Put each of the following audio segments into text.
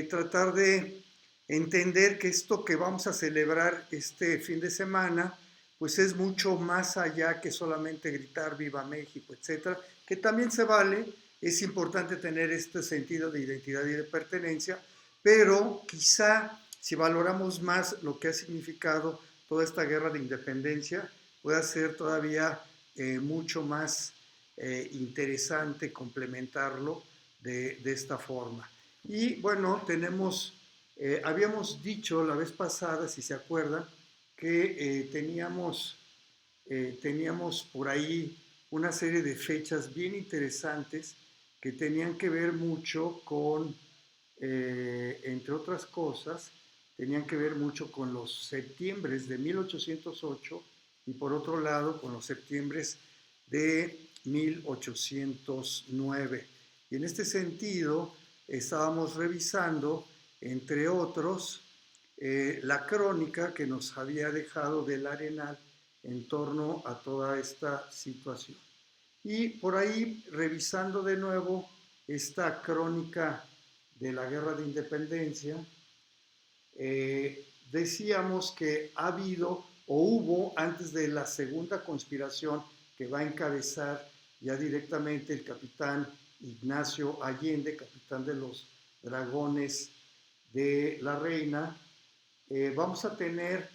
tratar de entender que esto que vamos a celebrar este fin de semana, pues es mucho más allá que solamente gritar Viva México, etcétera, que también se vale, es importante tener este sentido de identidad y de pertenencia, pero quizá si valoramos más lo que ha significado toda esta guerra de independencia, pueda ser todavía mucho más interesante complementarlo de esta forma. Y bueno, habíamos dicho la vez pasada, si se acuerdan, que teníamos por ahí una serie de fechas bien interesantes que tenían que ver mucho con, entre otras cosas, tenían que ver mucho con los septiembres de 1808 y por otro lado con los septiembres de 1809. Y en este sentido estábamos revisando, entre otros, la crónica que nos había dejado del Arenal en torno a toda esta situación. Y por ahí, revisando de nuevo esta crónica de la Guerra de Independencia, decíamos que ha habido o hubo, antes de la segunda conspiración que va a encabezar ya directamente el capitán Ignacio Allende, capitán de los Dragones de la Reina, vamos a tener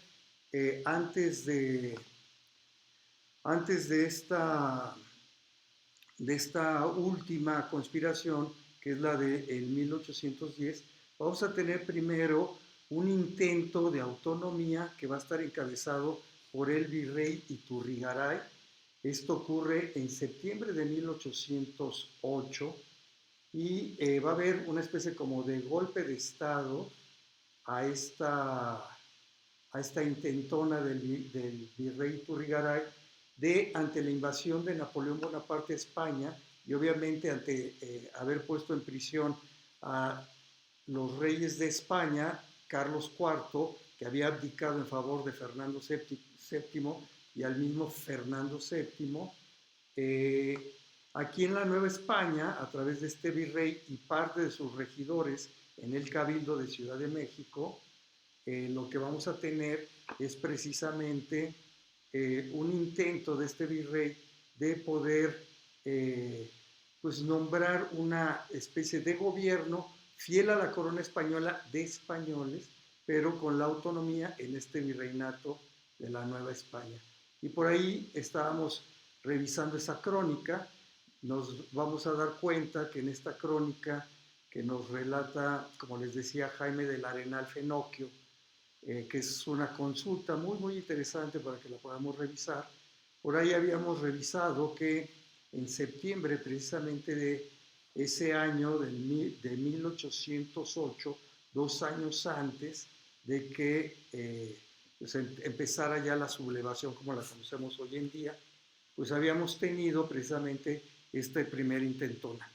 antes de esta última conspiración, que es la del 1810, vamos a tener primero un intento de autonomía que va a estar encabezado por el virrey Iturrigaray. Esto ocurre en septiembre de 1808 y va a haber una especie como de golpe de Estado a esta intentona del virrey Iturrigaray ante la invasión de Napoleón Bonaparte a España y obviamente ante haber puesto en prisión a los reyes de España, Carlos IV, que había abdicado en favor de Fernando VII y al mismo Fernando VII. Aquí en la Nueva España, a través de este virrey y parte de sus regidores en el Cabildo de Ciudad de México, lo que vamos a tener es precisamente un intento de este virrey de poder pues nombrar una especie de gobierno fiel a la corona española de españoles, pero con la autonomía en este virreinato de la Nueva España. Y por ahí estábamos revisando esa crónica, nos vamos a dar cuenta que en esta crónica que nos relata, como les decía, Jaime del Arenal Fenoquio, que es una consulta muy, muy interesante para que la podamos revisar. Por ahí habíamos revisado que en septiembre precisamente de ese año de 1808, 2 años antes de que pues empezara ya la sublevación como la conocemos hoy en día, pues habíamos tenido precisamente este primer intentona.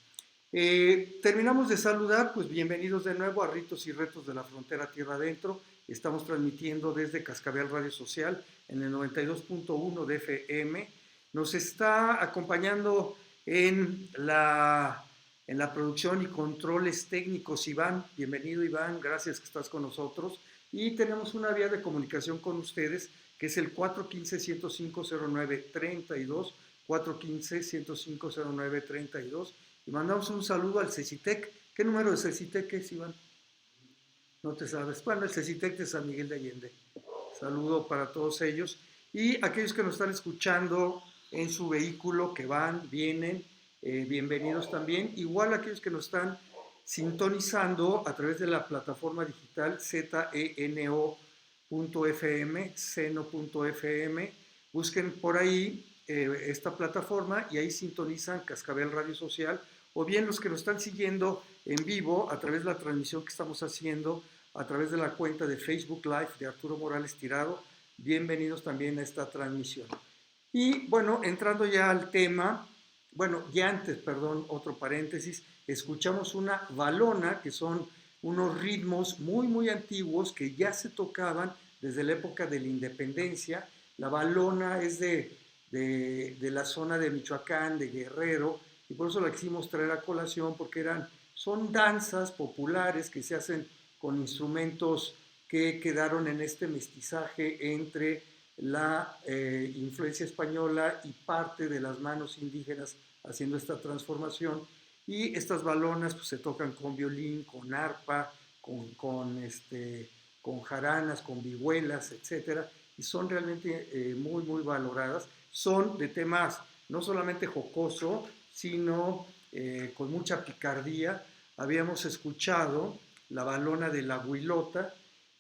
Terminamos de saludar, pues bienvenidos de nuevo a Ritos y Retos de la Frontera Tierra Adentro. Estamos transmitiendo desde Cascabel Radio Social en el 92.1 de FM. Nos está acompañando en la producción y controles técnicos Iván. Bienvenido Iván, gracias que estás con nosotros. Y tenemos una vía de comunicación con ustedes que es el 415-105-0932, 415-105-0932. Y mandamos un saludo al CECITEC. ¿Qué número de CECITEC es, Iván? No te sabes. Bueno, el CECITEC de San Miguel de Allende. Saludo para todos ellos. Y aquellos que nos están escuchando en su vehículo, que van, vienen, bienvenidos también. Igual aquellos que nos están sintonizando a través de la plataforma digital zeno.fm, seno.fm. Busquen por ahí esta plataforma y ahí sintonizan Cascabel Radio Social, o bien los que nos están siguiendo en vivo a través de la transmisión que estamos haciendo a través de la cuenta de Facebook Live de Arturo Morales Tirado. Bienvenidos también a esta transmisión. Y bueno, entrando ya al tema, bueno, ya antes, perdón, otro paréntesis, escuchamos una valona, que son unos ritmos muy, muy antiguos que ya se tocaban desde la época de la independencia. La valona es de la zona de Michoacán, de Guerrero, y por eso la quisimos traer a colación, porque eran son danzas populares que se hacen con instrumentos que quedaron en este mestizaje entre la influencia española y parte de las manos indígenas haciendo esta transformación. Y estas balonas pues, se tocan con violín, con arpa, con jaranas, con vihuelas, etcétera, y son realmente muy, muy valoradas. Son de temas no solamente jocoso, sino con mucha picardía. Habíamos escuchado la balona de la Huilota,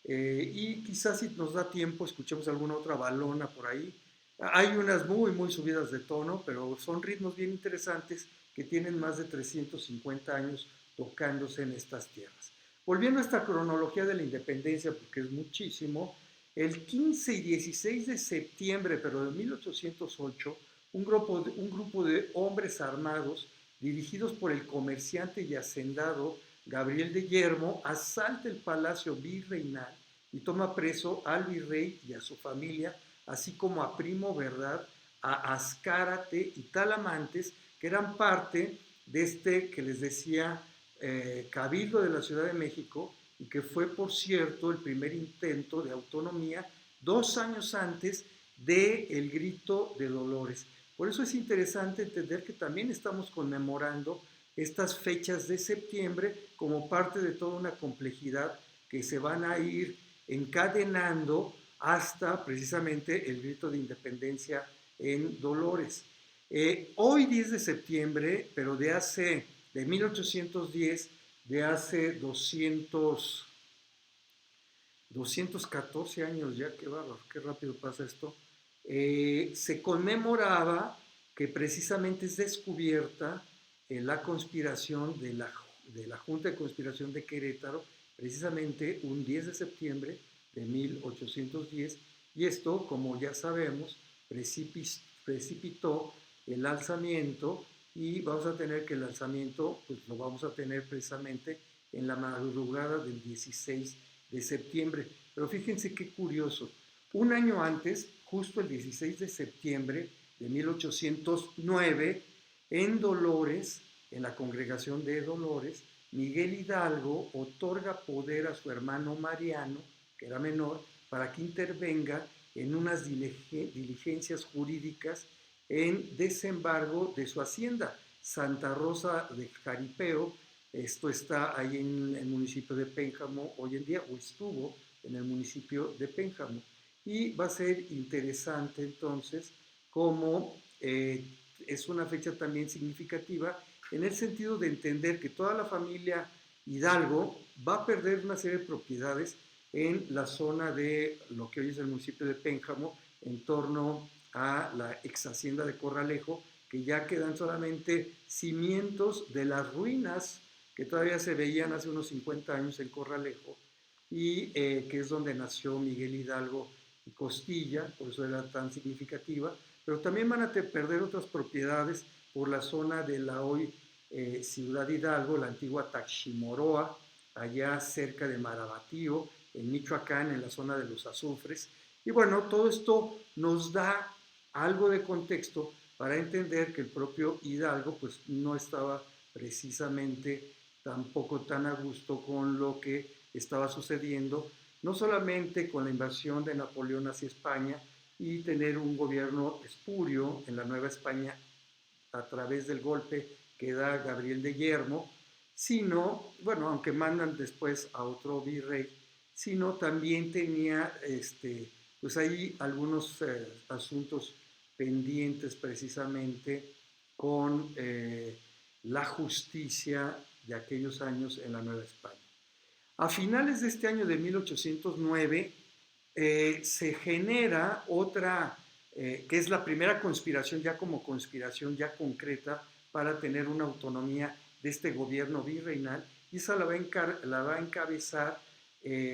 y quizás si nos da tiempo escuchemos alguna otra balona por ahí. Hay unas muy, muy subidas de tono, pero son ritmos bien interesantes que tienen más de 350 años tocándose en estas tierras. Volviendo a esta cronología de la independencia, porque es muchísimo, el 15 y 16 de septiembre, pero de 1808, un grupo de hombres armados, dirigidos por el comerciante y hacendado Gabriel de Yermo, asalta el palacio virreinal y toma preso al virrey y a su familia, así como a Primo Verdad, a Azcárate y Talamantes, que eran parte de este que les decía Cabildo de la Ciudad de México, y que fue, por cierto, el primer intento de autonomía 2 años antes del Grito de Dolores. Por eso es interesante entender que también estamos conmemorando estas fechas de septiembre como parte de toda una complejidad que se van a ir encadenando hasta precisamente el grito de independencia en Dolores. Hoy 10 de septiembre, pero de 1810, de hace 214 años ya, qué bárbaro, qué rápido pasa esto, se conmemoraba que precisamente es descubierta la conspiración de la Junta de Conspiración de Querétaro, precisamente un 10 de septiembre de 1810, y esto, como ya sabemos, precipitó el alzamiento, y vamos a tener que el alzamiento pues lo vamos a tener precisamente en la madrugada del 16 de septiembre. Pero fíjense qué curioso, un año antes, justo el 16 de septiembre de 1809, en Dolores, en la congregación de Dolores, Miguel Hidalgo otorga poder a su hermano Mariano, que era menor, para que intervenga en unas diligencias jurídicas en desembargo de su hacienda, Santa Rosa de Jaripeo. Esto está ahí en el municipio de Pénjamo hoy en día, o estuvo en el municipio de Pénjamo. Y va a ser interesante entonces cómo es una fecha también significativa en el sentido de entender que toda la familia Hidalgo va a perder una serie de propiedades en la zona de lo que hoy es el municipio de Pénjamo, en torno a la ex hacienda de Corralejo, que ya quedan solamente cimientos de las ruinas que todavía se veían hace unos 50 años en Corralejo, y que es donde nació Miguel Hidalgo y Costilla, por eso era tan significativa, pero también van a perder otras propiedades por la zona de la hoy Ciudad Hidalgo, la antigua Taximoroa, allá cerca de Marabatío, en Michoacán, en la zona de los azufres. Y bueno, todo esto nos da algo de contexto para entender que el propio Hidalgo pues no estaba precisamente tampoco tan a gusto con lo que estaba sucediendo, no solamente con la invasión de Napoleón hacia España y tener un gobierno espurio en la Nueva España a través del golpe que da Gabriel de Yermo, sino, bueno, aunque mandan después a otro virrey, sino también tenía, pues ahí algunos asuntos pendientes precisamente con la justicia de aquellos años en la Nueva España. A finales de este año de 1809 se genera otra, que es la primera conspiración ya como conspiración ya concreta para tener una autonomía de este gobierno virreinal, y esa la va a encabezar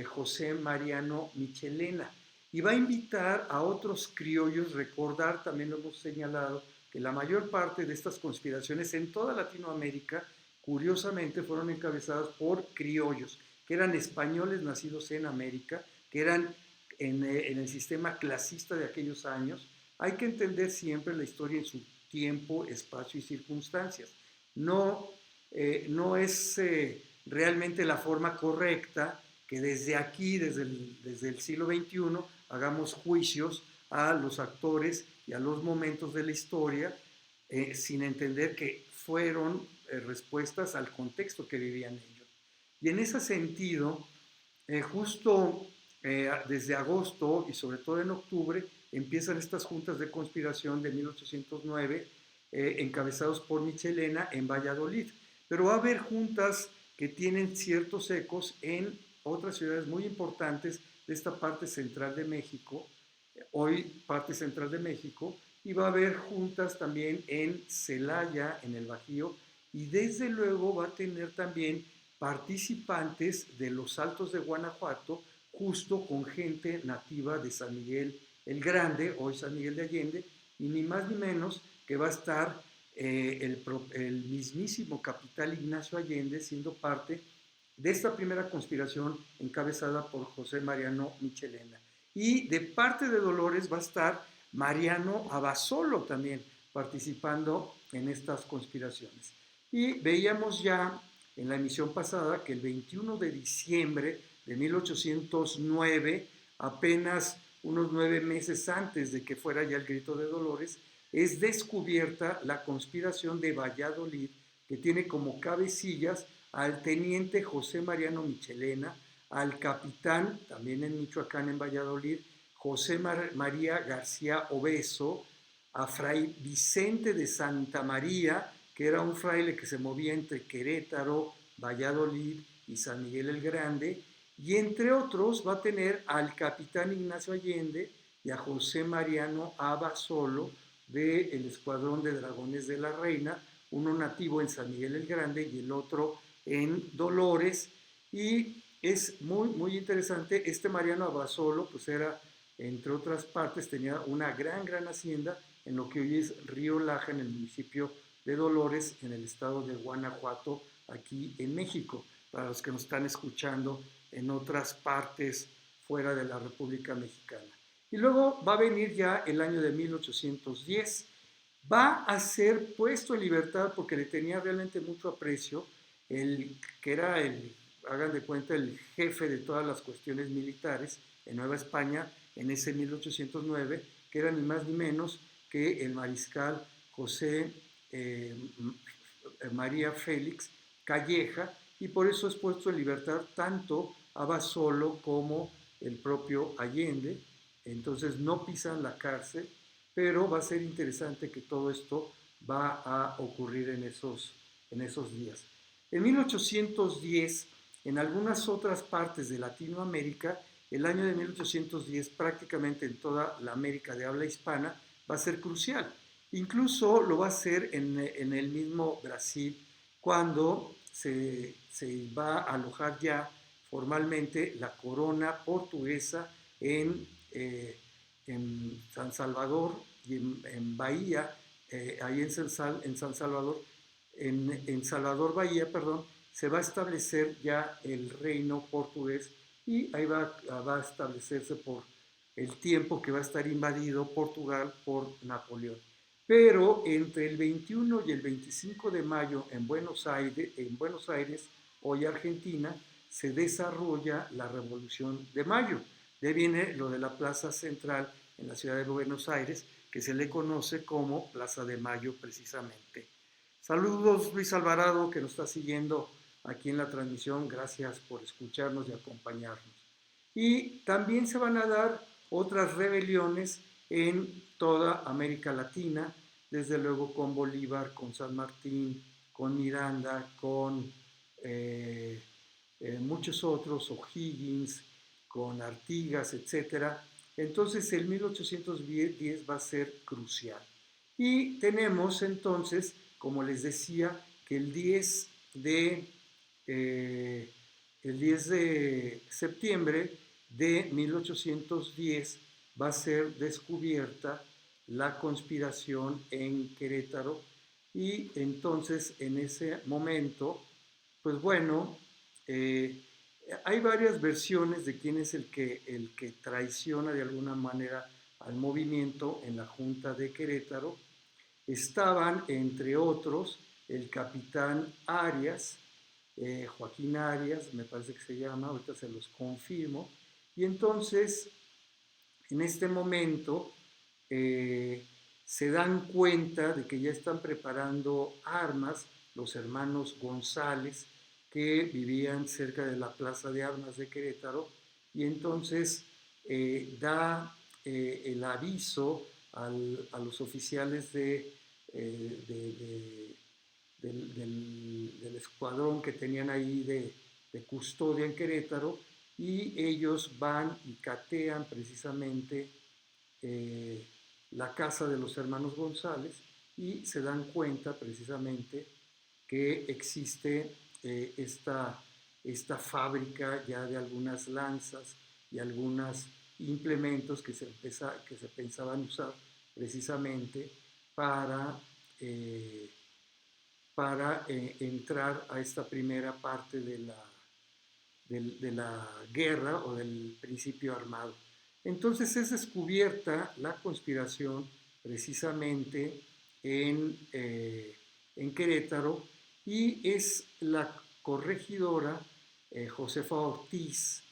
José Mariano Michelena, y va a invitar a otros criollos. Recordar, también lo hemos señalado, que la mayor parte de estas conspiraciones en toda Latinoamérica, curiosamente, fueron encabezadas por criollos, que eran españoles nacidos en América, que eran en el sistema clasista de aquellos años. Hay que entender siempre la historia en su tiempo, espacio y circunstancias. No no es realmente la forma correcta que desde aquí, desde el siglo XXI, hagamos juicios a los actores y a los momentos de la historia sin entender que fueron respuestas al contexto que vivían ellos. Y en ese sentido, justo desde agosto y sobre todo en octubre, empiezan estas juntas de conspiración de 1809, encabezados por Michelena en Valladolid. Pero va a haber juntas que tienen ciertos ecos en otras ciudades muy importantes de esta parte central de México, hoy parte central de México, y va a haber juntas también en Celaya, en el Bajío, y desde luego va a tener también participantes de los Altos de Guanajuato, justo con gente nativa de San Miguel el Grande, hoy San Miguel de Allende, y ni más ni menos que va a estar el mismísimo capitán Ignacio Allende siendo parte de esta primera conspiración encabezada por José Mariano Michelena. Y de parte de Dolores va a estar Mariano Abasolo también participando en estas conspiraciones. Y veíamos ya en la emisión pasada que el 21 de diciembre de 1809, apenas unos 9 meses antes de que fuera ya el grito de Dolores, es descubierta la conspiración de Valladolid, que tiene como cabecillas al teniente José Mariano Michelena, al capitán, también en Michoacán, en Valladolid, José María García Obeso, a Fray Vicente de Santa María, que era un fraile que se movía entre Querétaro, Valladolid y San Miguel el Grande, y entre otros va a tener al capitán Ignacio Allende y a José Mariano Abasolo del Escuadrón de Dragones de la Reina, uno nativo en San Miguel el Grande y el otro en Dolores. Y es muy, muy interesante, este Mariano Abasolo pues era, entre otras partes, tenía una gran hacienda en lo que hoy es Río Laja, en el municipio de Dolores, en el estado de Guanajuato, aquí en México, para los que nos están escuchando en otras partes fuera de la República Mexicana. Y luego va a venir ya el año de 1810, va a ser puesto en libertad porque le tenía realmente mucho aprecio, el que era hagan de cuenta, el jefe de todas las cuestiones militares en Nueva España en ese 1809, que era ni más ni menos que el mariscal José María Félix Calleja, y por eso es puesto en libertad tanto Abasolo como el propio Allende. Entonces no pisan la cárcel, pero va a ser interesante que todo esto va a ocurrir en esos días. En 1810, en algunas otras partes de Latinoamérica, el año de 1810 prácticamente en toda la América de habla hispana va a ser crucial. Incluso lo va a ser en el mismo Brasil, cuando se va a alojar ya formalmente la corona portuguesa en San Salvador y en Bahía, ahí en San Salvador, en Salvador Bahía, perdón, se va a establecer ya el reino portugués, y ahí va a establecerse por el tiempo que va a estar invadido Portugal por Napoleón. Pero entre el 21 y el 25 de mayo en Buenos Aires, hoy Argentina, se desarrolla la Revolución de Mayo. De ahí viene lo de la Plaza Central en la ciudad de Buenos Aires, que se le conoce como Plaza de Mayo precisamente. Saludos, Luis Alvarado, que nos está siguiendo aquí en la transmisión. Gracias por escucharnos y acompañarnos. Y también se van a dar otras rebeliones en toda América Latina, desde luego con Bolívar, con San Martín, con Miranda, con muchos otros, O'Higgins, con Artigas, etc. Entonces el 1810 va a ser crucial. Y tenemos entonces, como les decía, que el 10 de septiembre de 1810 va a ser descubierta la conspiración en Querétaro, y entonces en ese momento, pues bueno, hay varias versiones de quién es el que traiciona de alguna manera al movimiento en la Junta de Querétaro. Estaban, entre otros, el capitán Arias, Joaquín Arias, me parece que se llama, ahorita se los confirmo, y entonces en este momento se dan cuenta de que ya están preparando armas los hermanos González, que vivían cerca de la Plaza de Armas de Querétaro, y entonces da el aviso a los oficiales del escuadrón que tenían ahí de custodia en Querétaro, y ellos van y catean precisamente eh, la casa de los hermanos González y se dan cuenta precisamente que existe esta fábrica ya de algunas lanzas y algunos implementos que se pensaban usar precisamente para, eh, para entrar a esta primera parte de la guerra o del principio armado. Entonces es descubierta la conspiración precisamente en Querétaro, y es la corregidora Josefa Ortiz,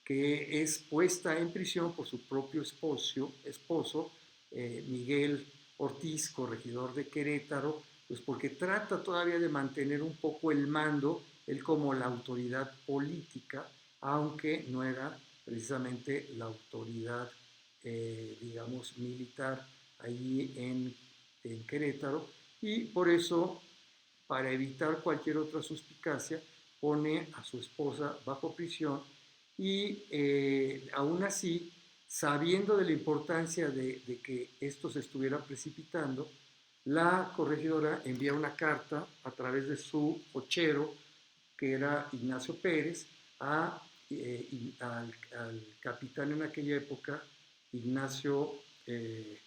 que es puesta en prisión por su propio esposo Miguel Ortiz, corregidor de Querétaro, pues porque trata todavía de mantener un poco el mando, él como la autoridad política, aunque no era precisamente la autoridad, digamos, militar allí en Querétaro, y por eso, para evitar cualquier otra suspicacia, pone a su esposa bajo prisión, y aún así, sabiendo de la importancia de que esto se estuviera precipitando, la corregidora envía una carta a través de su cochero, que era Ignacio Pérez, al capitán en aquella época, Ignacio, eh,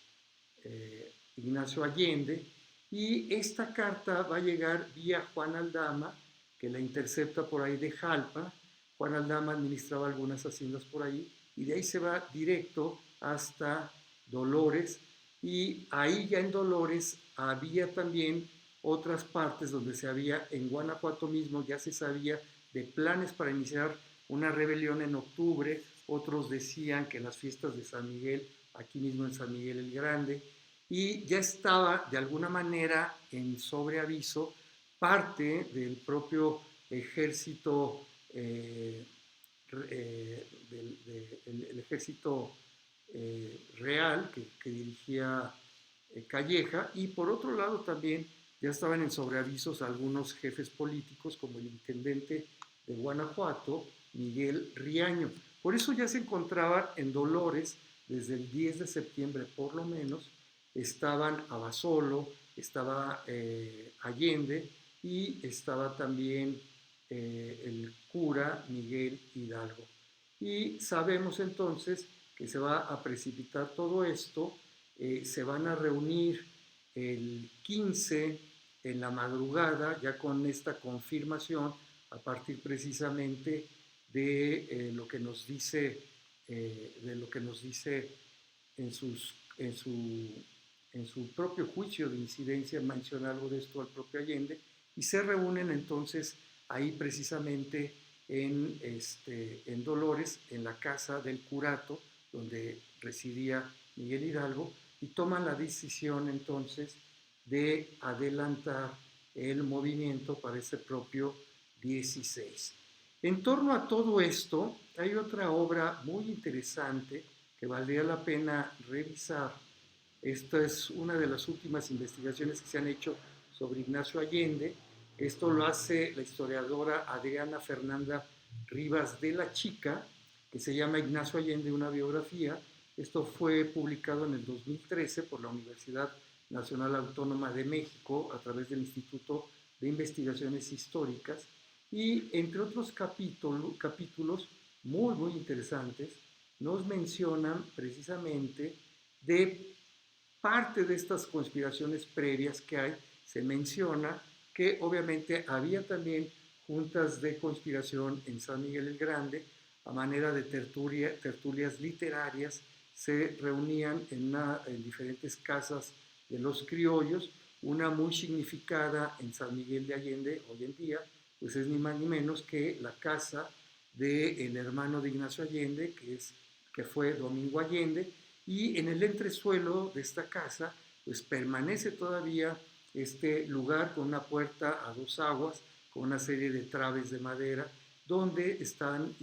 Ignacio Allende, y esta carta va a llegar vía Juan Aldama, que la intercepta por ahí de Jalpa. Juan Aldama administraba algunas haciendas por ahí, y de ahí se va directo hasta Dolores, y ahí ya en Dolores había también otras partes donde se había, en Guanajuato mismo ya se sabía de planes para iniciar una rebelión en octubre. Otros decían que las fiestas de San Miguel, aquí mismo en San Miguel el Grande, y ya estaba de alguna manera en sobreaviso parte del propio ejército, el ejército real que dirigía Calleja, y por otro lado también ya estaban en sobreavisos algunos jefes políticos, como el intendente de Guanajuato, Miguel Riaño. Por eso ya se encontraban en Dolores desde el 10 de septiembre por lo menos. Estaban Abasolo, estaba Allende, y estaba también el cura Miguel Hidalgo. Y sabemos entonces que se va a precipitar todo esto. Se van a reunir el 15 en la madrugada, ya con esta confirmación, a partir precisamente lo que nos dice, de lo que nos dice en, en su propio juicio de incidencia, menciona algo de esto al propio Allende, y se reúnen entonces ahí precisamente en Dolores, en la casa del curato, donde residía Miguel Hidalgo, y toman la decisión entonces de adelantar el movimiento para ese propio 16. En torno a todo esto, hay otra obra muy interesante que valdría la pena revisar. Esta es una de las últimas investigaciones que se han hecho sobre Ignacio Allende. Esto lo hace la historiadora Adriana Fernanda Rivas de la Chica, que se llama Ignacio Allende, una biografía. Esto fue publicado en el 2013 por la Universidad Nacional Autónoma de México a través del Instituto de Investigaciones Históricas, y entre otros capítulos muy interesantes nos mencionan precisamente de parte de estas conspiraciones previas que hay. Se menciona que obviamente había también juntas de conspiración en San Miguel el Grande, a manera de tertulias literarias. Se reunían en diferentes casas de los criollos, una muy significada en San Miguel de Allende hoy en día, pues es ni más ni menos que la casa del hermano de Ignacio Allende, que fue Domingo Allende, y en el entresuelo de esta casa pues permanece todavía este lugar con una puerta a dos aguas, con una serie de traves de madera, donde están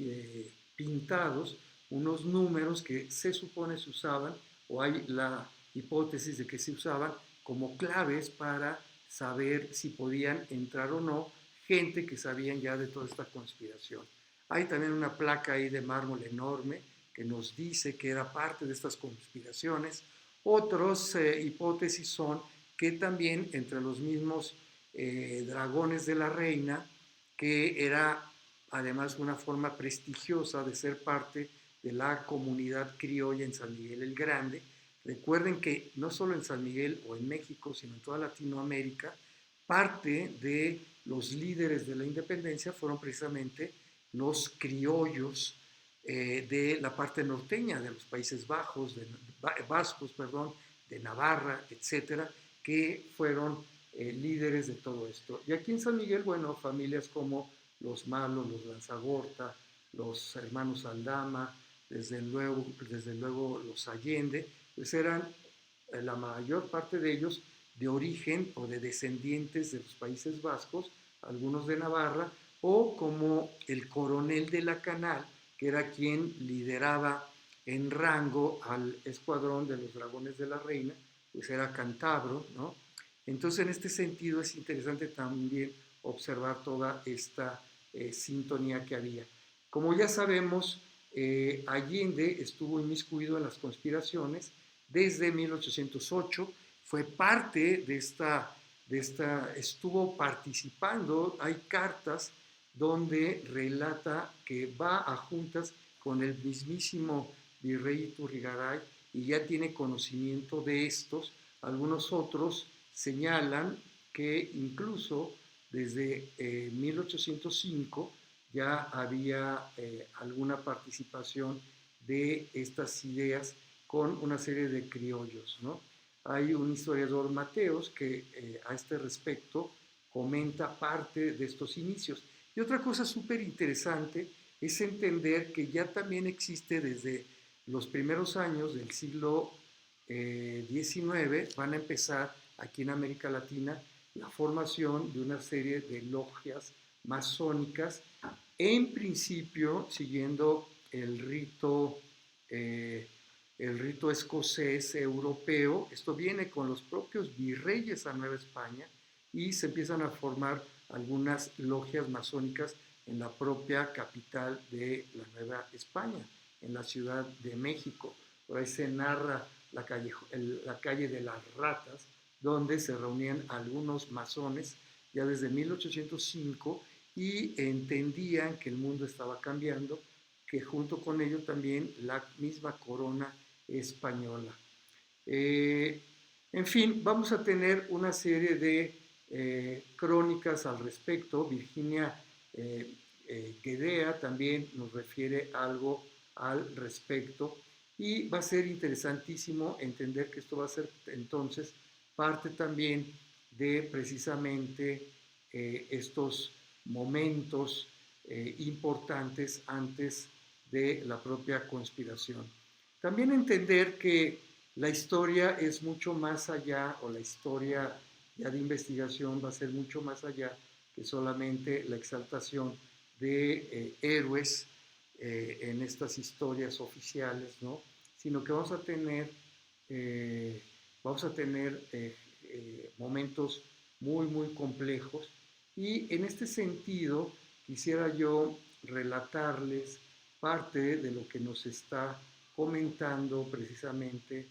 pintados unos números que se supone se usaban, o hay la hipótesis de que se usaban como claves para saber si podían entrar o no gente que sabían ya de toda esta conspiración. Hay también una placa ahí de mármol enorme que nos dice que era parte de estas conspiraciones. Otras hipótesis son que también entre los mismos dragones de la reina, que era además una forma prestigiosa de ser parte de la comunidad criolla en San Miguel el Grande. Recuerden que no solo en San Miguel o en México, sino en toda Latinoamérica, parte de los líderes de la independencia fueron precisamente los criollos de la parte norteña de los Países Bajos, vascos, perdón, de Navarra, etcétera, que fueron líderes de todo esto. Y aquí en San Miguel, bueno, familias como los Malos, los Lanzagorta, los hermanos Aldama, desde luego los Allende, pues eran la mayor parte de ellos de origen o de descendientes de los Países Vascos, algunos de Navarra, o como el coronel de la Canal, que era quien lideraba en rango al escuadrón de los dragones de la reina, pues era cántabro, ¿no? Entonces, en este sentido es interesante también observar toda esta sintonía que había. Como ya sabemos, Allende estuvo inmiscuido en las conspiraciones desde 1808, fue parte estuvo participando, hay cartas donde relata que va a juntas con el mismísimo virrey Iturrigaray y ya tiene conocimiento de estos. Algunos otros señalan que incluso desde 1805 ya había alguna participación de estas ideas con una serie de criollos, ¿no? Hay un historiador, Mateos, que a este respecto comenta parte de estos inicios. Y otra cosa súper interesante es entender que ya también existe desde los primeros años del siglo XIX, van a empezar aquí en América Latina la formación de una serie de logias masónicas, en principio siguiendo el rito escocés europeo. Esto viene con los propios virreyes a Nueva España y se empiezan a formar algunas logias masónicas en la propia capital de la Nueva España, en la Ciudad de México. Por ahí se narra la calle de las Ratas, donde se reunían algunos masones ya desde 1805 y entendían que el mundo estaba cambiando, que junto con ello también la misma corona española. En fin, vamos a tener una serie de crónicas al respecto. Virginia Guedea también nos refiere algo al respecto y va a ser interesantísimo entender que esto va a ser entonces parte también de precisamente estos momentos importantes antes de la propia conspiración. También entender que la historia es mucho más allá, o la historia ya de investigación va a ser mucho más allá que solamente la exaltación de héroes en estas historias oficiales, ¿no? Sino que vamos a tener momentos muy, muy complejos. Y en este sentido, quisiera yo relatarles parte de lo que nos está comentando precisamente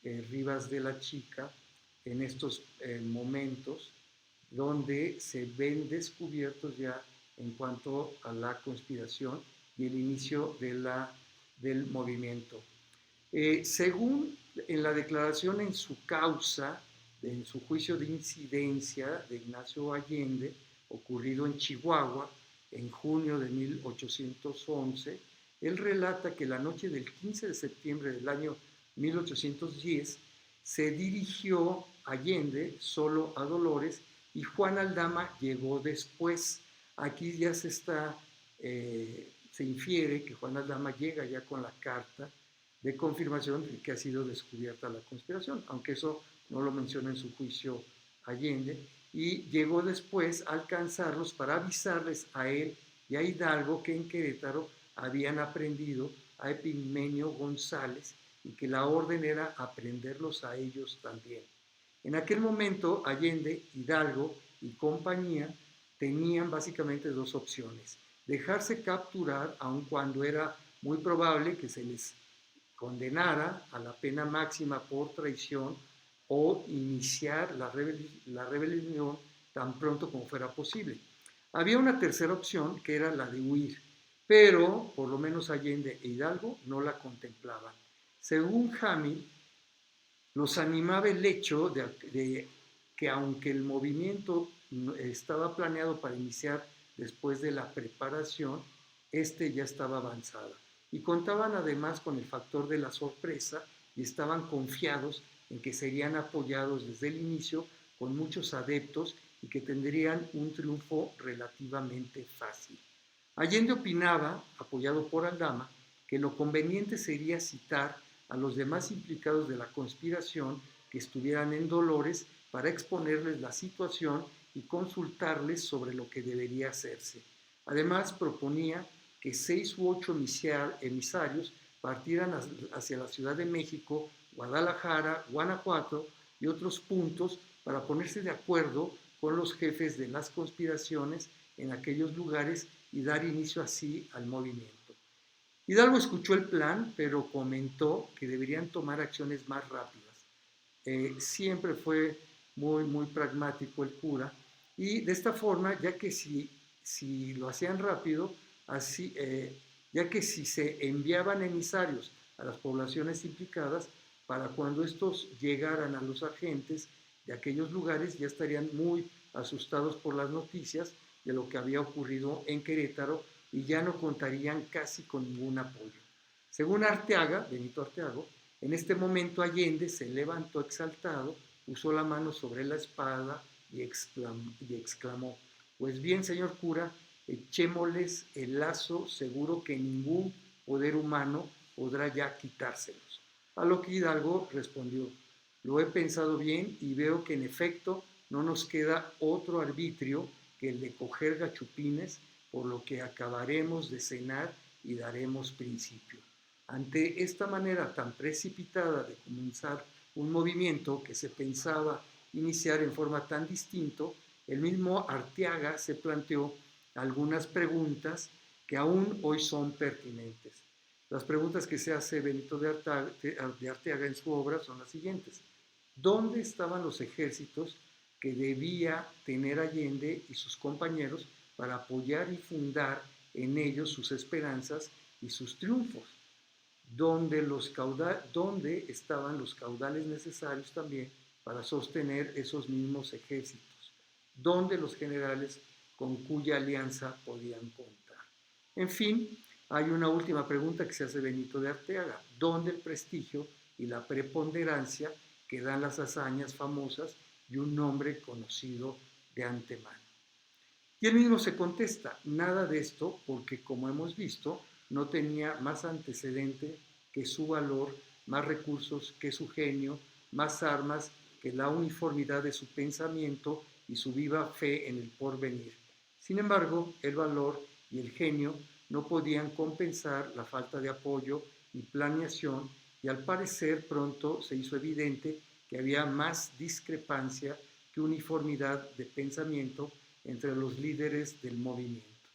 Rivas de la Chica en estos momentos donde se ven descubiertos ya en cuanto a la conspiración y el inicio del movimiento. Según en la declaración en su causa, en su juicio de incidencia de Ignacio Allende, ocurrido en Chihuahua en junio de 1811, él relata que la noche del 15 de septiembre del año 1810 se dirigió Allende solo a Dolores y Juan Aldama llegó después. Aquí ya se infiere que Juan Aldama llega ya con la carta de confirmación de que ha sido descubierta la conspiración, aunque eso no lo menciona en su juicio Allende, y llegó después a alcanzarlos para avisarles a él y a Hidalgo que en Querétaro habían aprendido a Epigmenio González y que la orden era aprenderlos a ellos también. En aquel momento Allende, Hidalgo y compañía tenían básicamente dos opciones: dejarse capturar, aun cuando era muy probable que se les condenara a la pena máxima por traición, o iniciar la rebelión tan pronto como fuera posible. Había una tercera opción, que era la de huir, pero por lo menos Allende e Hidalgo no la contemplaban. Según Jamil, los animaba el hecho de que aunque el movimiento estaba planeado para iniciar después de la preparación, este ya estaba avanzado. Y contaban además con el factor de la sorpresa y estaban confiados en que serían apoyados desde el inicio con muchos adeptos y que tendrían un triunfo relativamente fácil. Allende opinaba, apoyado por Aldama, que lo conveniente sería citar a los demás implicados de la conspiración que estuvieran en Dolores para exponerles la situación y consultarles sobre lo que debería hacerse. Además, proponía que 6 u 8 emisarios partieran hacia la Ciudad de México, Guadalajara, Guanajuato y otros puntos para ponerse de acuerdo con los jefes de las conspiraciones en aquellos lugares y dar inicio así al movimiento. Hidalgo escuchó el plan, pero comentó que deberían tomar acciones más rápidas. Siempre fue muy pragmático el cura, y de esta forma, ya que si lo hacían rápido, ya que si se enviaban emisarios a las poblaciones implicadas, para cuando estos llegaran a los agentes de aquellos lugares, ya estarían muy asustados por las noticias de lo que había ocurrido en Querétaro y ya no contarían casi con ningún apoyo. Según Arteaga, Benito Arteaga, en este momento Allende se levantó exaltado, usó la mano sobre la espada y exclamó: pues bien, señor cura, echémosles el lazo, seguro que ningún poder humano podrá ya quitárselos. A lo que Hidalgo respondió: lo he pensado bien y veo que en efecto no nos queda otro arbitrio que el de coger gachupines, por lo que acabaremos de cenar y daremos principio. Ante esta manera tan precipitada de comenzar un movimiento que se pensaba iniciar en forma tan distinta, el mismo Arteaga se planteó algunas preguntas que aún hoy son pertinentes. Las preguntas que se hace Benito de Arteaga en su obra son las siguientes: ¿dónde estaban los ejércitos que debía tener Allende y sus compañeros para apoyar y fundar en ellos sus esperanzas y sus triunfos? ¿Dónde estaban los caudales necesarios también para sostener esos mismos ejércitos? ¿Dónde los generales con cuya alianza podían contar? En fin, hay una última pregunta que se hace Benito de Arteaga: ¿dónde el prestigio y la preponderancia que dan las hazañas famosas y un nombre conocido de antemano? Y él mismo se contesta: nada de esto, porque como hemos visto, no tenía más antecedente que su valor, más recursos que su genio, más armas que la uniformidad de su pensamiento y su viva fe en el porvenir. Sin embargo, el valor y el genio no podían compensar la falta de apoyo y planeación, y al parecer pronto se hizo evidente que había más discrepancia que uniformidad de pensamiento entre los líderes del movimiento.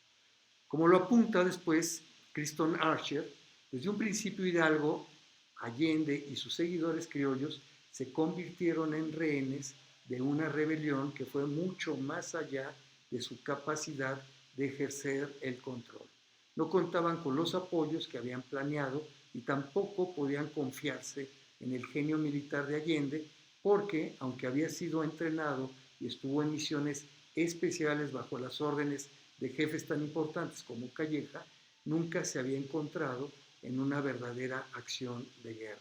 Como lo apunta después Criston Archer, desde un principio Hidalgo, Allende y sus seguidores criollos se convirtieron en rehenes de una rebelión que fue mucho más allá de su capacidad de ejercer el control. No contaban con los apoyos que habían planeado y tampoco podían confiarse en el genio militar de Allende, porque, aunque había sido entrenado y estuvo en misiones especiales bajo las órdenes de jefes tan importantes como Calleja, nunca se había encontrado en una verdadera acción de guerra.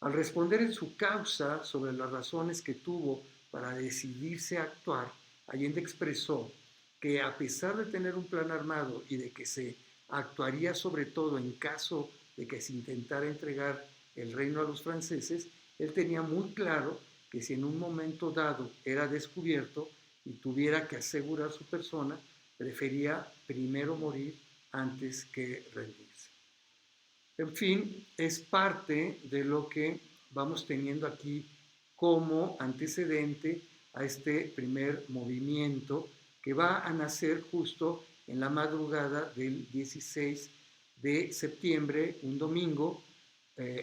Al responder en su causa sobre las razones que tuvo para decidirse a actuar, Allende expresó que a pesar de tener un plan armado y de que se actuaría sobre todo en caso de que se intentara entregar el reino a los franceses, él tenía muy claro que si en un momento dado era descubierto y tuviera que asegurar su persona, prefería primero morir antes que rendirse. En fin, es parte de lo que vamos teniendo aquí como antecedente a este primer movimiento que va a nacer justo en la madrugada del 16 de septiembre, un domingo,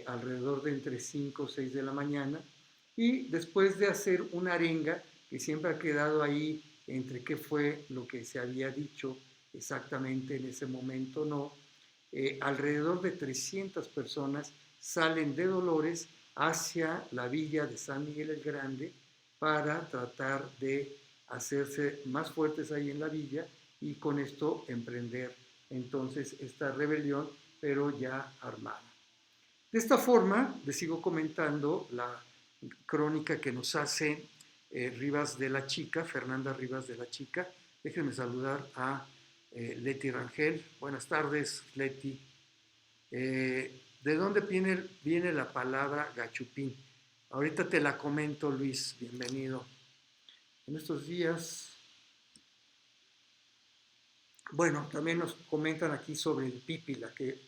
alrededor de entre 5 o 6 de la mañana, y después de hacer una arenga que siempre ha quedado ahí entre qué fue lo que se había dicho exactamente en ese momento, no, alrededor de 300 personas salen de Dolores hacia la villa de San Miguel el Grande para tratar de hacerse más fuertes ahí en la villa y con esto emprender entonces esta rebelión, pero ya armada. De esta forma, les sigo comentando la crónica que nos hace Rivas de la Chica, Fernanda Rivas de la Chica. Déjenme saludar a Leti Rangel. Buenas tardes, Leti. ¿De dónde viene la palabra gachupín? Ahorita te la comento, Luis. Bienvenido. En estos días, bueno, también nos comentan aquí sobre el pípila, que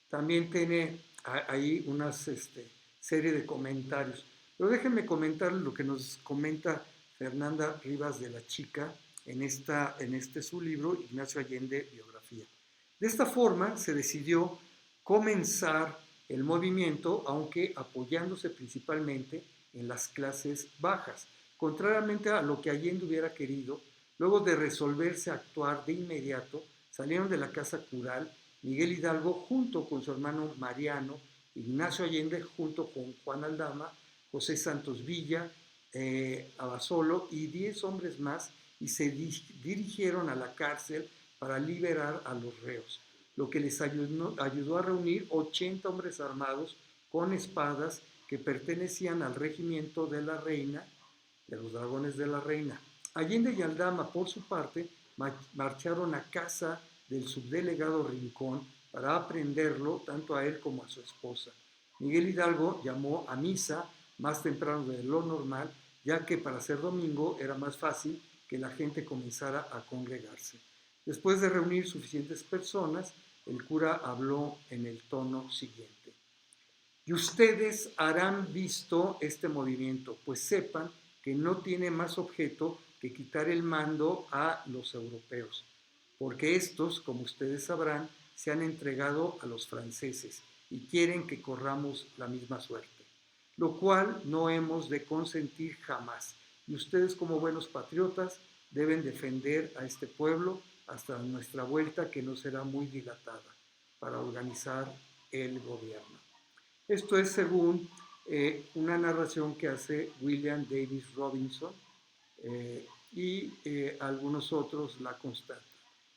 también tiene ahí una serie de comentarios. Pero déjenme comentar lo que nos comenta Fernanda Rivas de la Chica en este su libro, Ignacio Allende, Biografía. De esta forma se decidió comenzar el movimiento, aunque apoyándose principalmente en las clases bajas, contrariamente a lo que Allende hubiera querido. Luego de resolverse a actuar de inmediato, salieron de la casa cural Miguel Hidalgo junto con su hermano Mariano, Ignacio Allende junto con Juan Aldama, José Santos Villa, Abasolo y 10 hombres más, y se dirigieron a la cárcel para liberar a los reos, lo que les ayudó a reunir 80 hombres armados con espadas que pertenecían al regimiento de la Reina, de los Dragones de la Reina. Allende y Aldama, por su parte, marcharon a casa del subdelegado Rincón para aprenderlo tanto a él como a su esposa. Miguel Hidalgo llamó a misa más temprano de lo normal, ya que para ser domingo era más fácil que la gente comenzara a congregarse. Después de reunir suficientes personas, el cura habló en el tono siguiente: y ustedes harán visto este movimiento, pues sepan que no tiene más objeto que quitar el mando a los europeos, porque estos, como ustedes sabrán, se han entregado a los franceses y quieren que corramos la misma suerte, lo cual no hemos de consentir jamás, y ustedes como buenos patriotas deben defender a este pueblo hasta nuestra vuelta, que no será muy dilatada, para organizar el gobierno. Esto es según una narración que hace William Davis Robinson y algunos otros la constatan.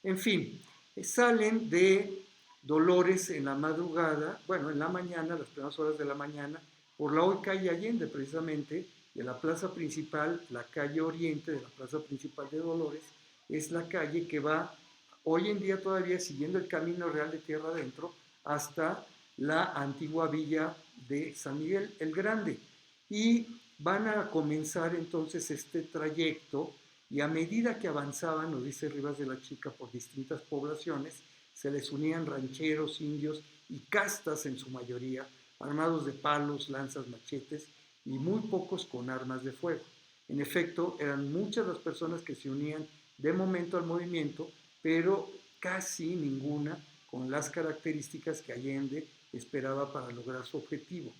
En fin, salen de Dolores en la madrugada, bueno, en la mañana, las primeras horas de la mañana, por la hoy calle Allende, precisamente, de la plaza principal, la calle Oriente de la plaza principal de Dolores, es la calle que va hoy en día todavía siguiendo el camino real de tierra adentro hasta la antigua villa de San Miguel el Grande. Y van a comenzar entonces este trayecto, y a medida que avanzaban, nos dice Rivas de la Chica, por distintas poblaciones, se les unían rancheros, indios y castas en su mayoría, armados de palos, lanzas, machetes y muy pocos con armas de fuego. En efecto, eran muchas las personas que se unían de momento al movimiento, pero casi ninguna con las características que Allende esperaba para lograr su objetivo.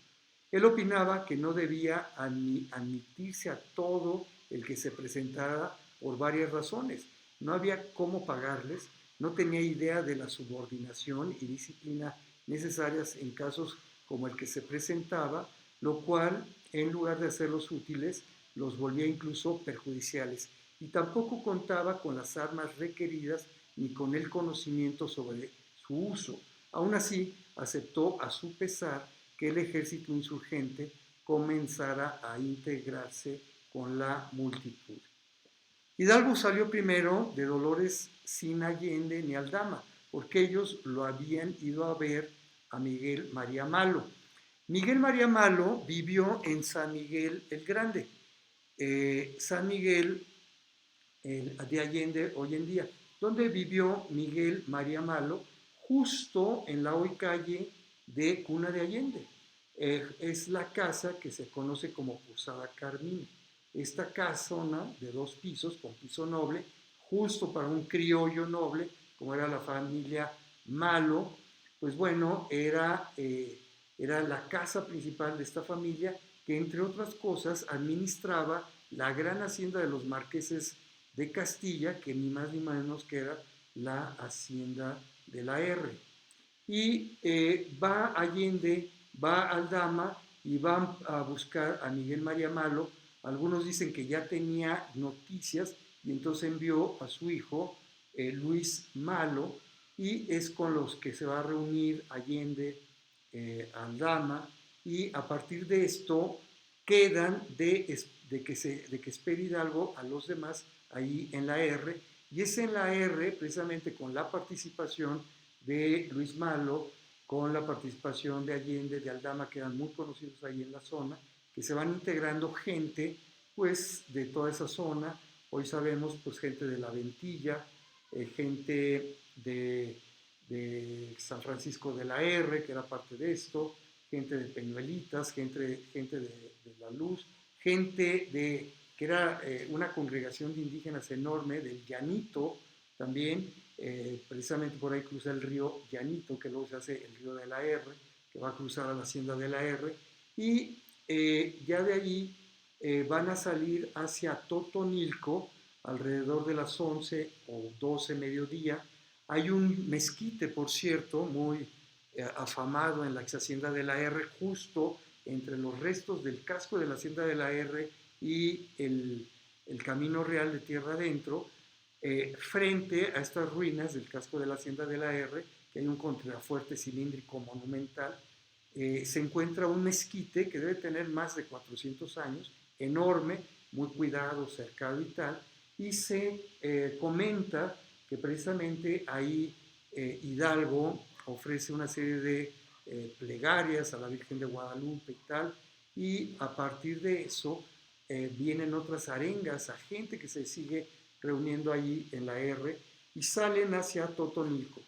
Él opinaba que no debía admitirse a todo el que se presentara por varias razones. No había cómo pagarles, no tenía idea de la subordinación y disciplina necesarias en casos como el que se presentaba, lo cual, en lugar de hacerlos útiles, los volvía incluso perjudiciales. Y tampoco contaba con las armas requeridas ni con el conocimiento sobre su uso. Aún así, aceptó a su pesar que el ejército insurgente comenzara a integrarse con la multitud. Hidalgo salió primero de Dolores sin Allende ni Aldama, porque ellos lo habían ido a ver a Miguel María Malo. Miguel María Malo vivió en San Miguel el Grande, San Miguel de Allende hoy en día, donde vivió Miguel María Malo, justo en la hoy calle de Cuna de Allende. Es la casa que se conoce como Posada Carmín. Esta casona de 2 pisos, con piso noble, justo para un criollo noble, como era la familia Malo, pues bueno, era la casa principal de esta familia que, entre otras cosas, administraba la gran hacienda de los marqueses de Castilla, que ni más ni menos que era la hacienda de la R. Y va Allende, va Aldama y va a buscar a Miguel María Malo. Algunos dicen que ya tenía noticias y entonces envió a su hijo Luis Malo, y es con los que se va a reunir Allende, Aldama, y a partir de esto quedan de que espere Hidalgo a los demás ahí en la R, y es en la R precisamente con la participación de Luis Malo, con la participación de Allende, de Aldama, que eran muy conocidos ahí en la zona, que se van integrando gente pues de toda esa zona. Hoy sabemos pues gente de La Ventilla, gente de San Francisco de la R, que era parte de esto, gente de Peñuelitas, gente de La Luz, gente que era una congregación de indígenas enorme, del Llanito también, precisamente por ahí cruza el río Llanito, que luego se hace el río de la R, que va a cruzar a la hacienda de la R, y ya de allí van a salir hacia Totonilco alrededor de las 11 o 12 mediodía. Hay un mezquite, por cierto, muy afamado en la ex hacienda de la R, justo entre los restos del casco de la hacienda de la R y el camino real de tierra adentro, frente a estas ruinas del casco de la hacienda de la R, que hay un contrafuerte cilíndrico monumental. Se encuentra un mezquite que debe tener más de 400 años, enorme, muy cuidado, cercado y tal, y se comenta que precisamente ahí Hidalgo ofrece una serie de plegarias a la Virgen de Guadalupe y tal, y a partir de eso vienen otras arengas a gente que se sigue reuniendo allí en la R y salen hacia Totonilco.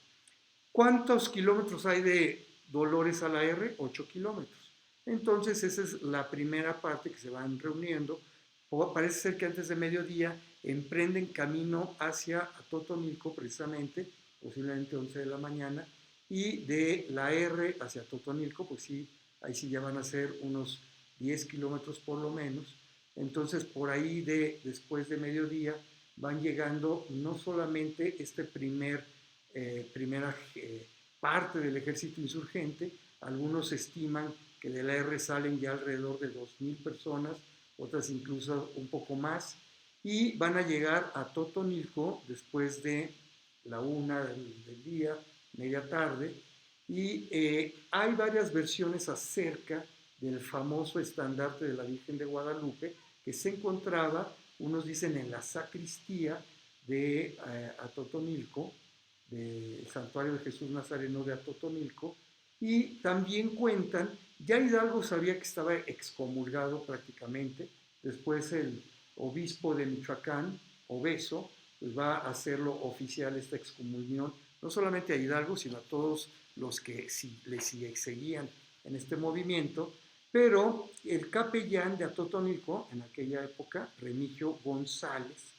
¿Cuántos kilómetros hay de Dolores a la R? 8 kilómetros. Entonces esa es la primera parte que se van reuniendo. Parece ser que antes de mediodía emprenden camino hacia Totonilco precisamente, posiblemente 11 de la mañana, y de la R hacia Totonilco, pues sí, ahí sí ya van a ser unos 10 kilómetros por lo menos. Entonces por ahí después de mediodía van llegando no solamente primera parte del ejército insurgente. Algunos estiman que de la R salen ya alrededor de 2,000 personas, otras incluso un poco más, y van a llegar a Totonilco después de la 1 del día, media tarde, y hay varias versiones acerca del famoso estandarte de la Virgen de Guadalupe, que se encontraba, unos dicen en la sacristía de Atotonilco, del santuario de Jesús Nazareno de Atotonilco, y también cuentan, ya Hidalgo sabía que estaba excomulgado prácticamente, después el obispo de Michoacán, Obeso, pues va a hacerlo oficial esta excomunión, no solamente a Hidalgo, sino a todos los que le seguían en este movimiento. Pero el capellán de Atotonilco, en aquella época, Remigio González,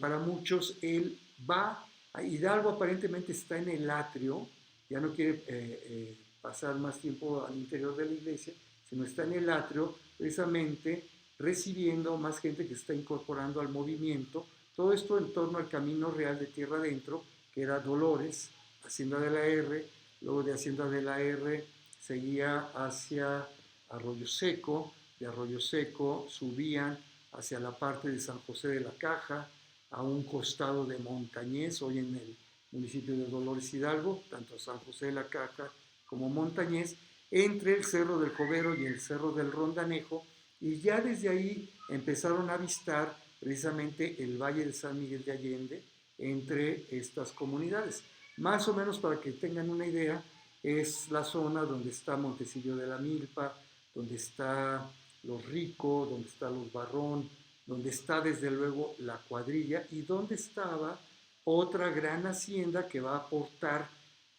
para muchos él va, Hidalgo aparentemente está en el atrio, ya no quiere pasar más tiempo al interior de la iglesia, sino está en el atrio precisamente recibiendo más gente que se está incorporando al movimiento. Todo esto en torno al camino real de tierra adentro, que era Dolores, Hacienda de la R, luego de Hacienda de la R seguía hacia Arroyo Seco, de Arroyo Seco subían hacia la parte de San José de la Caja, a un costado de Montañés, hoy en el municipio de Dolores Hidalgo, tanto San José de la Caja como Montañés, entre el Cerro del Jovero y el Cerro del Rondanejo, y ya desde ahí empezaron a avistar precisamente el Valle de San Miguel de Allende entre estas comunidades. Más o menos para que tengan una idea, es la zona donde está Montecillo de la Milpa, donde está Los Ricos, donde está Los Barrón, donde está desde luego la Cuadrilla y donde estaba otra gran hacienda que va a aportar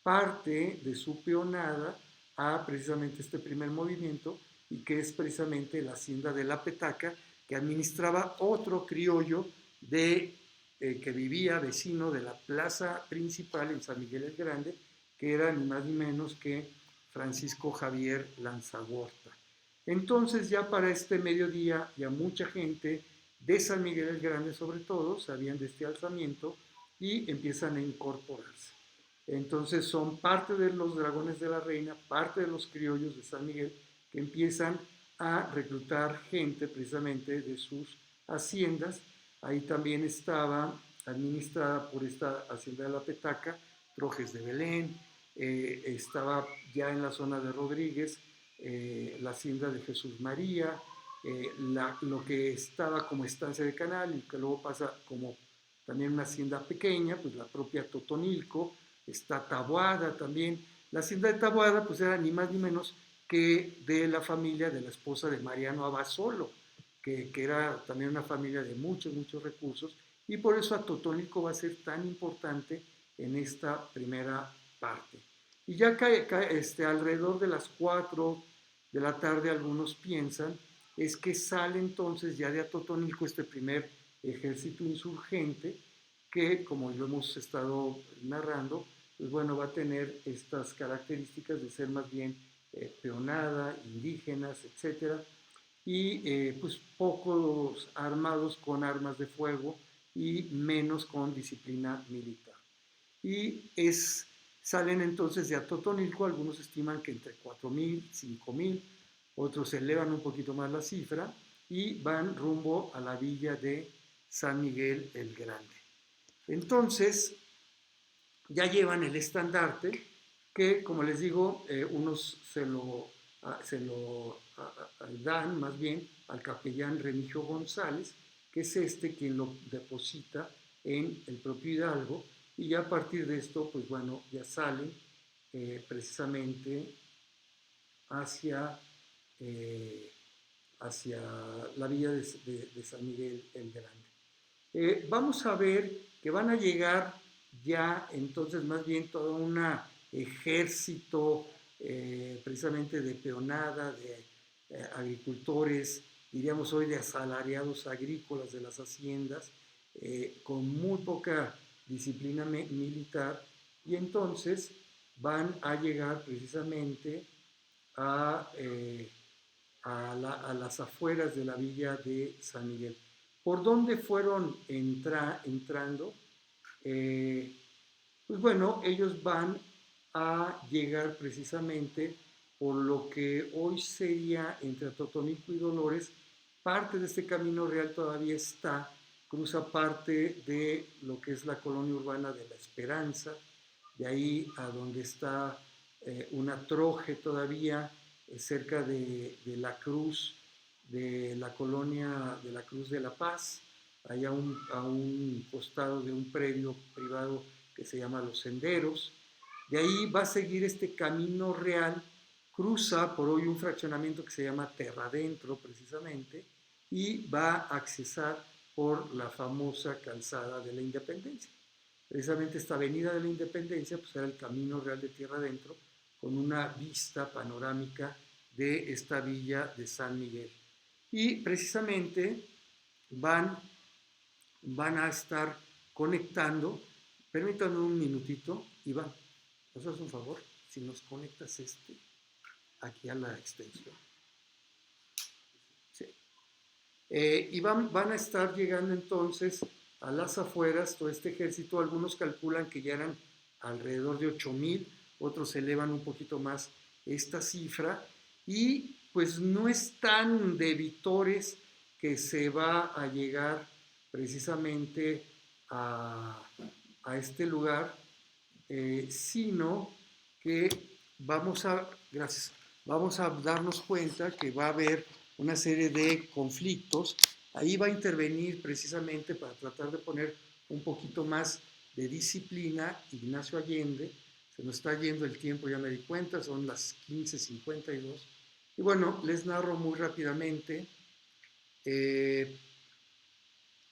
parte de su peonada a precisamente este primer movimiento, y que es precisamente la hacienda de La Petaca, que administraba otro criollo que vivía vecino de la plaza principal en San Miguel el Grande, que era ni más ni menos que Francisco Javier Lanzagorta. Entonces ya para este mediodía ya mucha gente de San Miguel el Grande sobre todo sabían de este alzamiento y empiezan a incorporarse. Entonces son parte de los dragones de la reina, parte de los criollos de San Miguel, que empiezan a reclutar gente precisamente de sus haciendas. Ahí también estaba administrada por esta hacienda de La Petaca, Trojes de Belén, estaba ya en la zona de Rodríguez, la hacienda de Jesús María, lo que estaba como estancia de Canal y que luego pasa como también una hacienda pequeña, pues la propia Totonilco, está Taboada también. La hacienda de Taboada pues era ni más ni menos que de la familia de la esposa de Mariano Abasolo, que era también una familia de muchos, muchos recursos, y por eso a Totonilco va a ser tan importante en esta primera parte. Y ya alrededor de las 4 de la tarde algunos piensan, es que sale entonces ya de Atotonilco este primer ejército insurgente que, como lo hemos estado narrando, pues bueno, va a tener estas características de ser más bien peonada, indígenas, etcétera, y pues pocos armados con armas de fuego y menos con disciplina militar. Y salen entonces de Atotonilco, algunos estiman que entre 4.000, 5.000, otros elevan un poquito más la cifra y van rumbo a la villa de San Miguel el Grande. Entonces, ya llevan el estandarte que, como les digo, unos se lo dan más bien al capellán Remigio González, que es quien lo deposita en el propio Hidalgo, y ya a partir de esto, pues bueno, ya salen precisamente hacia, eh, hacia la villa de San Miguel el Grande. Vamos a ver que van a llegar ya entonces más bien todo un ejército precisamente de peonada, de agricultores, diríamos hoy de asalariados agrícolas de las haciendas, con muy poca disciplina militar, y entonces van a llegar precisamente a, a las afueras de la villa de San Miguel. ¿Por dónde fueron entrando? Pues bueno, ellos van a llegar precisamente por lo que hoy sería entre Totonilco y Dolores. Parte de este camino real todavía está, cruza parte de lo que es la colonia urbana de La Esperanza, de ahí a donde está una troje todavía, cerca de la cruz, de la colonia de la Cruz de la Paz, allá a un costado de un predio privado que se llama Los Senderos. De ahí va a seguir este camino real, cruza por hoy un fraccionamiento que se llama Terra Adentro precisamente, y va a accesar por la famosa calzada de la Independencia. Precisamente esta avenida de la Independencia pues era el camino real de Tierra Adentro, con una vista panorámica de esta villa de San Miguel. Y precisamente van a estar conectando. Permítanme un minutito, Iván, ¿nos haces un favor? Si nos conectas aquí a la extensión. Sí. Y van a estar llegando entonces a las afueras todo este ejército. Algunos calculan que ya eran alrededor de 8.000, otros elevan un poquito más esta cifra, y pues no es tan de Vitores que se va a llegar precisamente a este lugar, sino que vamos a, gracias, vamos a darnos cuenta que va a haber una serie de conflictos. Ahí va a intervenir precisamente para tratar de poner un poquito más de disciplina Ignacio Allende. Se nos está yendo el tiempo, ya me di cuenta, son las 15:52. Y bueno, les narro muy rápidamente. Eh,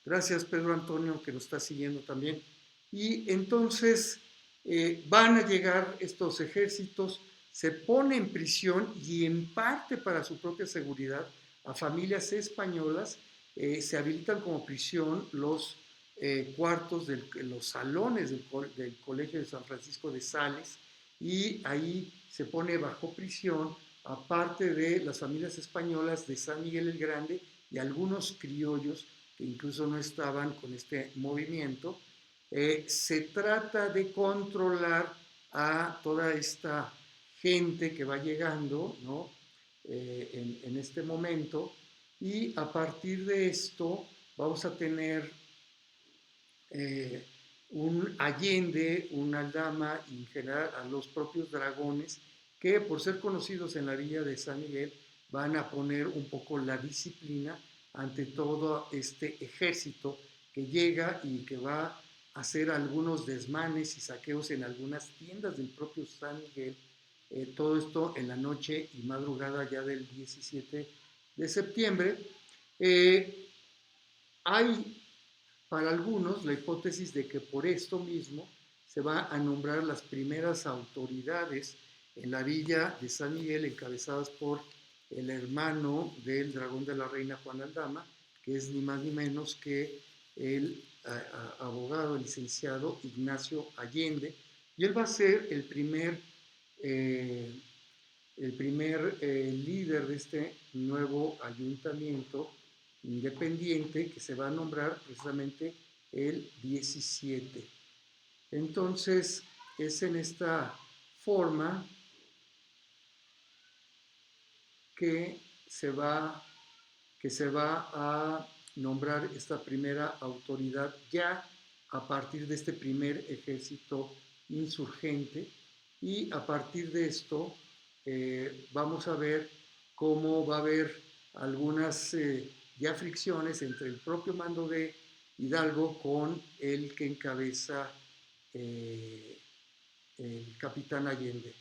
Gracias, Pedro Antonio, que nos está siguiendo también. Y entonces van a llegar estos ejércitos, se pone en prisión y en parte para su propia seguridad a familias españolas, se habilitan como prisión los cuartos, los salones del Colegio de San Francisco de Sales, y ahí se pone bajo prisión aparte de las familias españolas de San Miguel el Grande y algunos criollos que incluso no estaban con este movimiento. Se trata de controlar a toda esta gente que va llegando, ¿no? En este momento, y a partir de esto vamos a tener un Allende, un Aldama y en general a los propios dragones que por ser conocidos en la villa de San Miguel van a poner un poco la disciplina ante todo este ejército que llega y que va a hacer algunos desmanes y saqueos en algunas tiendas del propio San Miguel. Todo esto en la noche y madrugada ya del 17 de septiembre. Hay para algunos la hipótesis de que por esto mismo se va a nombrar las primeras autoridades en la villa de San Miguel encabezadas por el hermano del dragón de la reina Juan Aldama, que es ni más ni menos que el abogado, el licenciado Ignacio Allende, y él va a ser eh, el primer líder de este nuevo ayuntamiento independiente que se va a nombrar precisamente el 17. Entonces, es en esta forma que se va, que se va a nombrar esta primera autoridad ya a partir de este primer ejército insurgente, y a partir de esto vamos a ver cómo va a haber algunas ya fricciones entre el propio mando de Hidalgo con el que encabeza eh, el capitán Allende.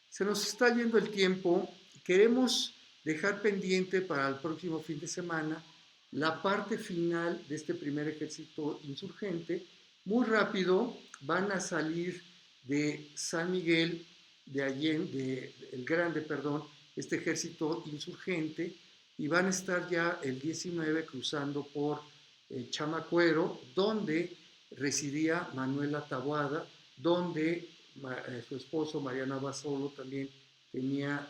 Se nos está yendo el tiempo. Queremos dejar pendiente para el próximo fin de semana la parte final de este primer ejército insurgente. Muy rápido van a salir de San Miguel de Allende, el Grande, perdón, este ejército insurgente, y van a estar ya el 19 cruzando por Chamacuero, donde residía Manuela Taboada, donde su esposo Mariano Basolo también tenía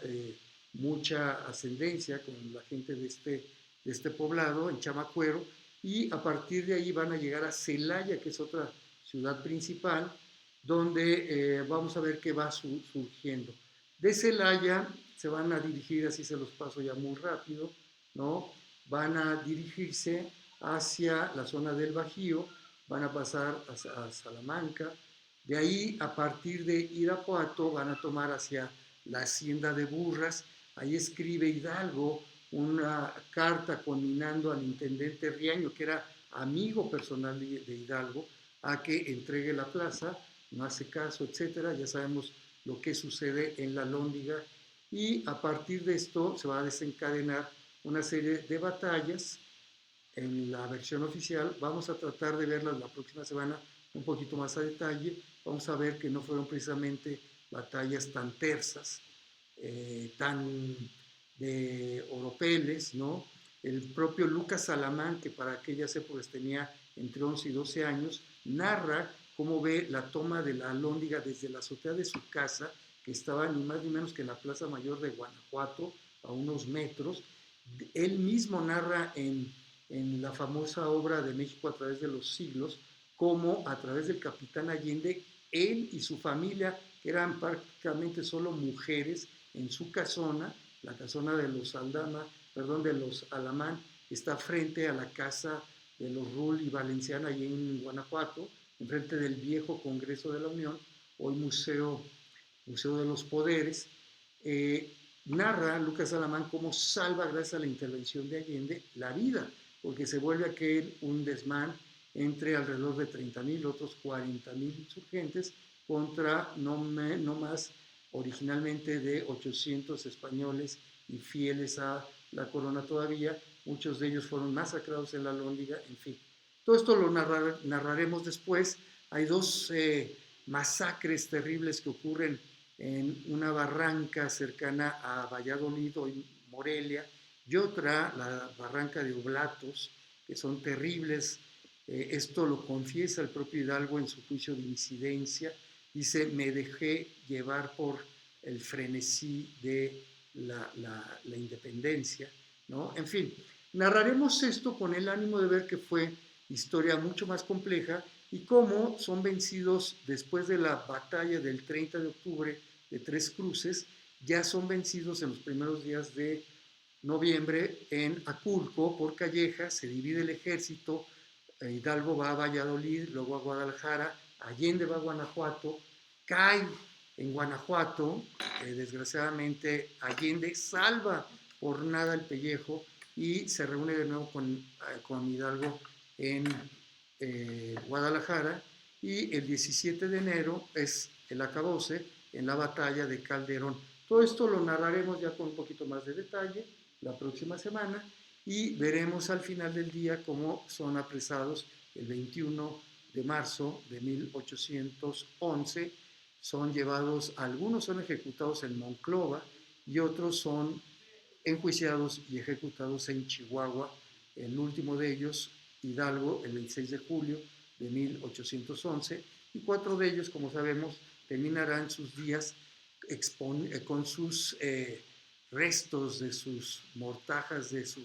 mucha ascendencia con la gente de este poblado, en Chamacuero, y a partir de ahí van a llegar a Celaya, que es otra ciudad principal, donde vamos a ver qué va surgiendo. De Celaya se van a dirigir, así se los paso ya muy rápido, ¿no? Van a dirigirse hacia la zona del Bajío, van a pasar a Salamanca, de ahí, a partir de Irapuato, van a tomar hacia la hacienda de Burras. Ahí escribe Hidalgo una carta conminando al intendente Riaño, que era amigo personal de Hidalgo, a que entregue la plaza, no hace caso, etcétera. Ya sabemos lo que sucede en la Lóndiga, y a partir de esto se va a desencadenar una serie de batallas en la versión oficial. Vamos a tratar de verlas la próxima semana un poquito más a detalle. Vamos a ver que no fueron precisamente batallas tan tersas, tan de oropeles, ¿no? El propio Lucas Salamán, que para aquellas épocas tenía entre 11 y 12 años, narra cómo ve la toma de la Alhóndiga desde la azotea de su casa, que estaba ni más ni menos que en la Plaza Mayor de Guanajuato, a unos metros. Él mismo narra en la famosa obra de México a través de los siglos, cómo a través del capitán Allende, él y su familia, que eran prácticamente solo mujeres, en su casona, la casona de los Aldama, perdón, de los Alamán, está frente a la casa de los Rull y Valenciana, allí en Guanajuato, enfrente del viejo Congreso de la Unión, hoy Museo de los Poderes. narra Lucas Alamán cómo salva, gracias a la intervención de Allende, la vida, porque se vuelve aquel un desmán entre alrededor de 30,000, otros 40,000 insurgentes contra no más originalmente de 800 españoles y fieles a la corona todavía. Muchos de ellos fueron masacrados en la Alhóndiga, en fin. Todo esto lo narraremos después. Hay dos masacres terribles que ocurren en una barranca cercana a Valladolid o Morelia, y otra, la barranca de Oblatos, que son terribles. Esto lo confiesa el propio Hidalgo en su juicio de incidencia. Dice, me dejé llevar por el frenesí de la independencia, ¿no? En fin, narraremos esto con el ánimo de ver que fue historia mucho más compleja y cómo son vencidos después de la batalla del 30 de octubre de Tres Cruces, ya son vencidos en los primeros días de noviembre en Aculco por Calleja, se divide el ejército, Hidalgo va a Valladolid, luego a Guadalajara, Allende va a Guanajuato, cae en Guanajuato, desgraciadamente Allende salva por nada el pellejo y se reúne de nuevo con Hidalgo en Guadalajara, y el 17 de enero es el acabose en la batalla de Calderón. Todo esto lo narraremos ya con un poquito más de detalle la próxima semana y veremos al final del día cómo son apresados el 21 de marzo de 1811. Son llevados, algunos son ejecutados en Monclova y otros son enjuiciados y ejecutados en Chihuahua. El último de ellos, Hidalgo, el 26 de julio de 1811, y 4 de ellos, como sabemos, terminarán sus días con sus restos de sus mortajas, de sus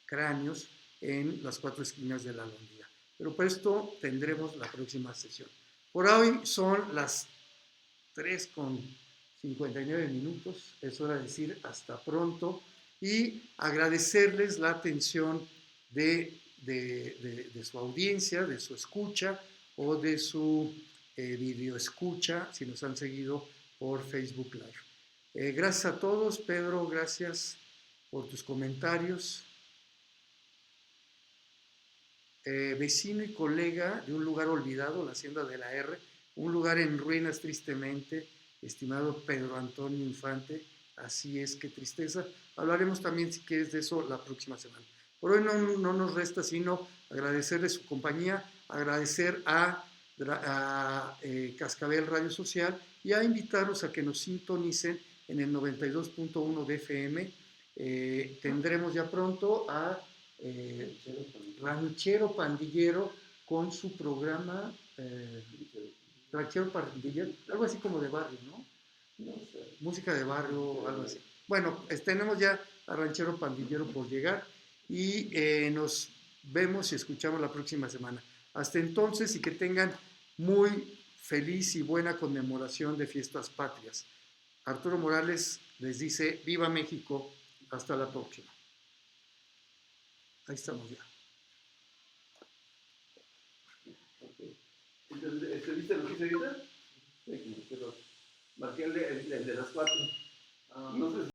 cráneos, en las 4 esquinas de la Alhóndiga. Pero por esto tendremos la próxima sesión. Por hoy son las 3:59. Es hora de decir hasta pronto y agradecerles la atención de su audiencia, de su escucha o de su video escucha, si nos han seguido por Facebook Live. Gracias a todos. Pedro, gracias por tus comentarios. Vecino y colega de un lugar olvidado, la Hacienda de la R, un lugar en ruinas tristemente, estimado Pedro Antonio Infante. Así es, qué tristeza. Hablaremos también, si quieres, de eso la próxima semana. Por hoy no nos resta sino agradecerle su compañía, agradecer a Cascabel Radio Social y a invitarlos a que nos sintonicen en el 92.1 de FM. Tendremos ya pronto a Ranchero Pandillero con su programa Ranchero Pandillero, algo así como de barrio, ¿no? No sé, música de barrio, algo así. Bueno, tenemos ya a Ranchero Pandillero por llegar y nos vemos y escuchamos la próxima semana. Hasta entonces, y que tengan muy feliz y buena conmemoración de fiestas patrias. Arturo Morales les dice, ¡viva México! Hasta la próxima. Ahí estamos ya. Entonces, ¿viste lo que hice ahorita? Sí, marqué el de las 4. No sé.